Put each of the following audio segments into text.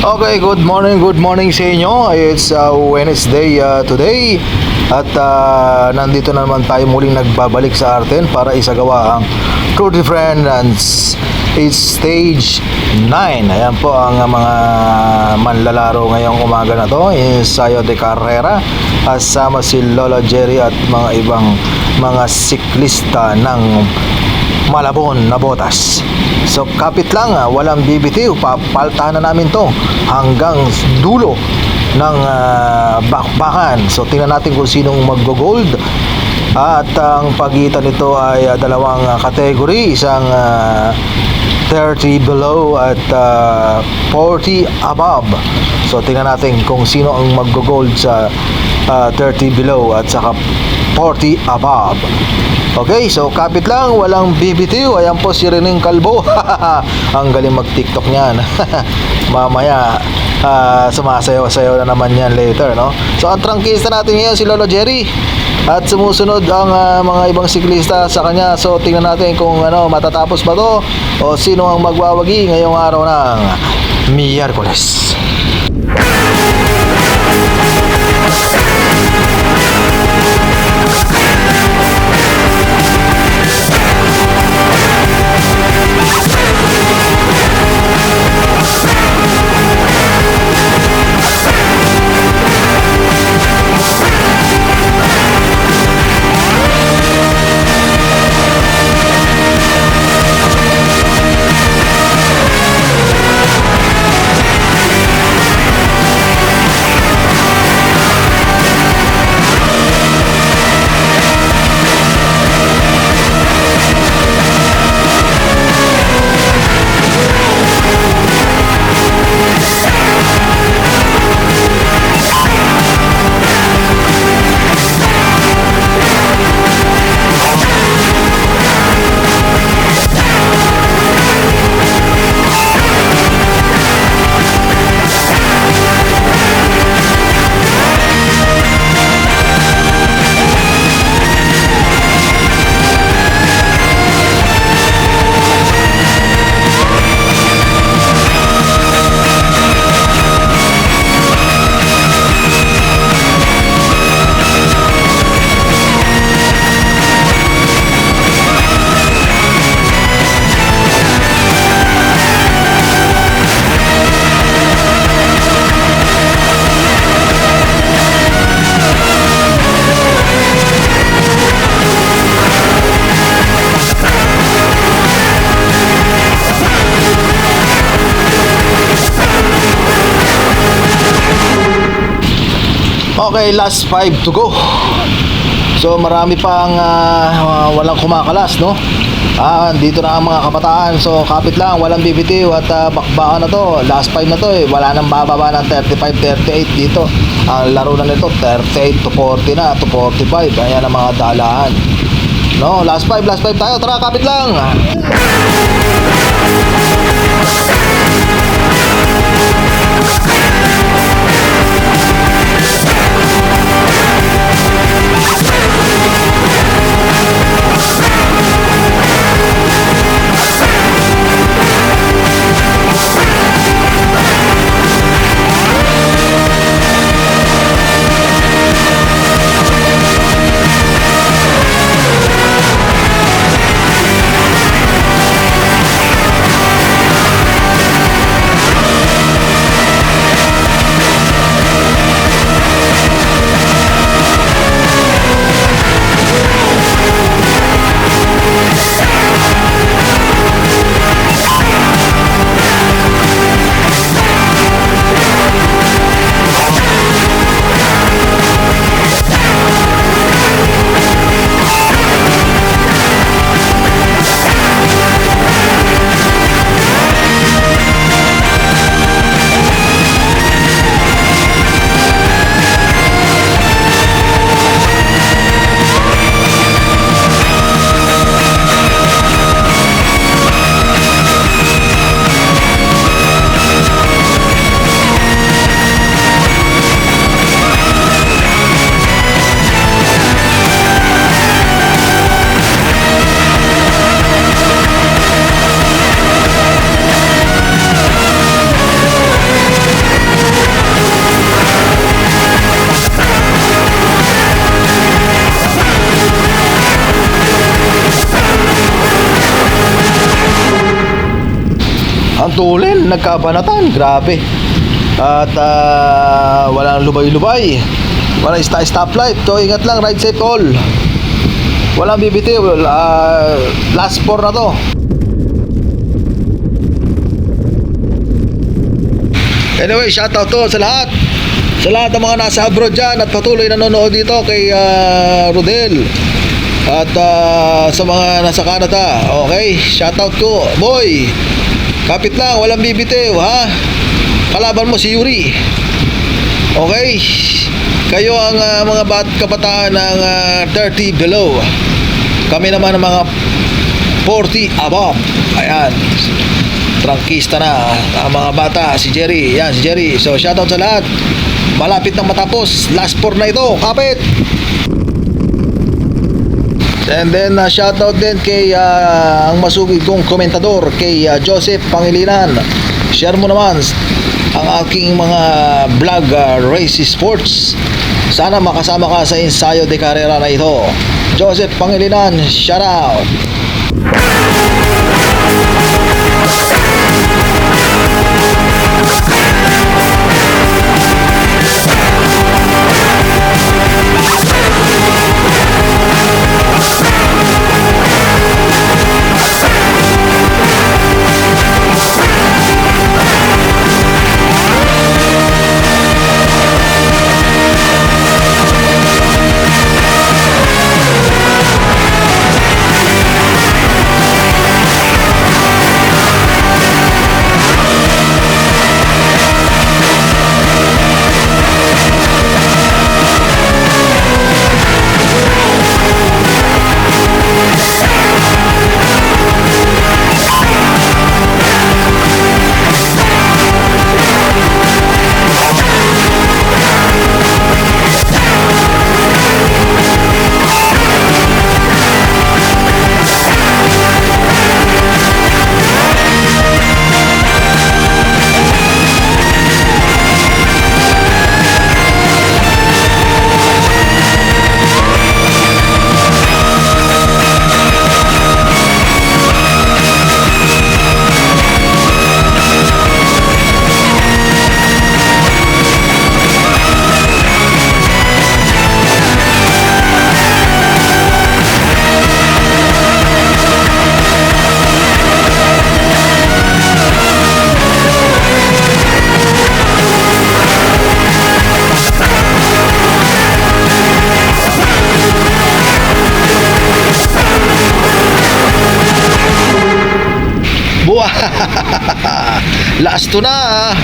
Okay, good morning sa inyo. It's Wednesday today at nandito na naman tayo muling nagbabalik sa atin para isagawa ang Tour de France. It's stage 9. Ayan po ang mga manlalaro ngayong umaga na to. Ensayo de Carrera. Kasama si Lolo Jerry at mga ibang mga siklista ng Malabon na botas. So kapit lang, walang bibitiw, papaltahan na namin to hanggang dulo ng bakbakan. So tingnan natin kung sinong maggo-gold. At ang pagitan nito ay dalawang category, isang 30 below at 40 above. So tingnan natin kung sino ang maggo-gold sa 30 below at saka 40 above. Okay, so kapit lang, walang bibitiw. Ayan po si Reneng Calvo. Ang galing mag-TikTok niyan. Mamaya sumasayaw-sayaw na naman yan later, no? So ang trangkista natin ngayon si Lolo Jerry. At sumusunod ang mga ibang siklista sa kanya. So tingnan natin kung matatapos ba to o sino ang magwawagi ngayong araw ng Miyerkules. Okay, last 5 to go. So marami pang walang kumakalas, no? Dito na ang mga kabataan. So kapit lang, walang bibitiw at bakbakan na to. Last 5 na to eh. Wala nang bababa ng 35-38 dito. Ang laro na nito 38 to 40 na, to 45. Ayan ang mga dalaan. No, last 5 tayo. Tara, kapit lang. putulin, nagkabanatan, grabe. At walang lubay-lubay, walang stoplight, so ingat lang, ride safe all. Walang bibitiw, last 4 na to. Anyway, shoutout to sa lahat ng mga nasa abroad dyan at patuloy nanonood dito kay Rodel. At sa mga nasa Canada, okay, shoutout ko, boy. Kapit lang, walang bibitiw, ha? Kalaban mo si Yuri. Okay? Kayo ang mga kabataan ng 30 below. Kami naman ang mga 40 above. Ayan. Trangkista na ang mga bata. Si Jerry. Yan, si Jerry. So, shoutout sa lahat. Malapit nang matapos. Last 4 na ito. Kapit! And then shoutout din kay ang masugid kong komentador kay Joseph Pangilinan. Share mo naman ang aking mga vlog race sports. Sana makasama ka sa ensayo de carrera na ito. Joseph Pangilinan, shout out. Last 2 na.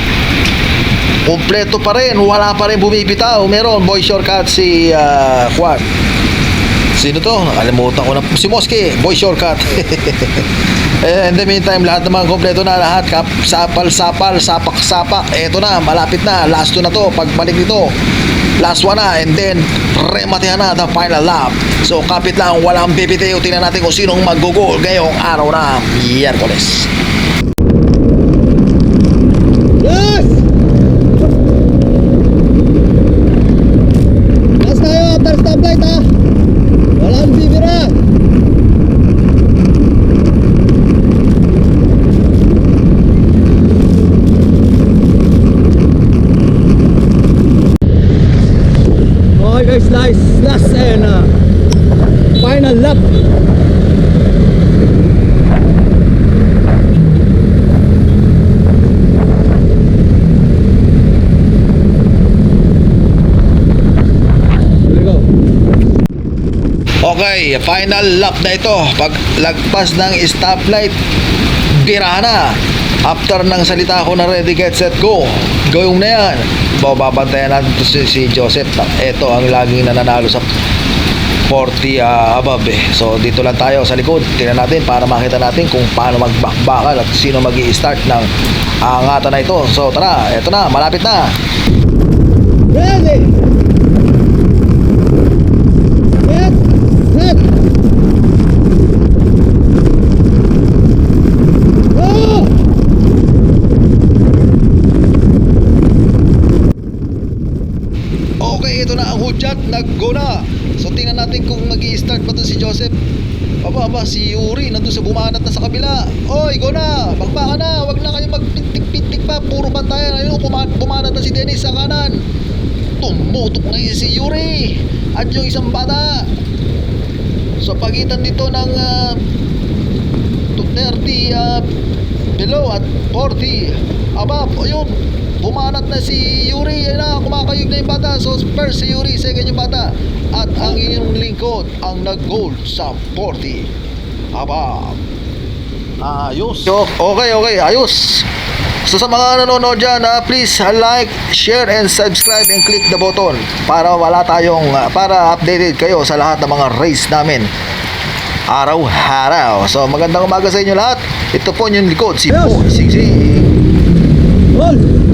Kompleto pa rin, wala pa rin bumibitaw. Meron boy shortcut si Juan. Sino to? Nakalimutan ko na. Si Moski, boy shortcut. In the meantime, lahat naman kompleto na. Lahat sapal-sapal, sapak-sapak. Eto na, malapit na. Last 2 na to. Pagbalik nito, last 1 na. And then rematehan na the final lap. So kapit lang, walang bibitiw. Tingnan natin kung sinong mag-goal ngayong araw na Miyerkules. Yes! Last tayo after stoplight, ha? Walang bibira. Okay guys, last and final lap. Okay, final lap na ito. Pag lagpas ng stoplight, bira na. After ng salita ko na ready, get, set, go. Gawin na yan. Babantayan natin ito si Joseph. Ito ang laging nananalo sa 40 above eh. So dito lang tayo sa likod. Tingnan natin para makita natin kung paano magbakbakan at sino mag-i-start ng angatan na ito. So tara, ito na, malapit na. Ready? Get, set, go! Okay, ito na ang hudyat. Nag-go na. So tingnan natin kung mag-i-start pa to si Joseph. Aba, si Yuri nandun sa bumanat na sa kabila. Oy, go na! Bakbaka na! Wag na kayo magpintik-pintik pa. Puro bantayan. Ayun, bumanat na si Dennis sa kanan. Tumutok na si Yuri. At yung isang bata. Sa pagitan dito ng 30 below at 40 above. Ayun, bumanat na si Yuri. Ayun na, kumakayog na yung bata. So first si Yuri, second yung bata. At ang inyong lingkod ang nag-gold sa 40 above. Ayos. Okay, ayos. So sa mga nanonood dyan, please like, share, and subscribe and click the button para para updated kayo sa lahat ng mga race namin araw-araw. So magandang umaga sa inyo lahat. Ito po yung likod, si Boy Sigsig. Roll!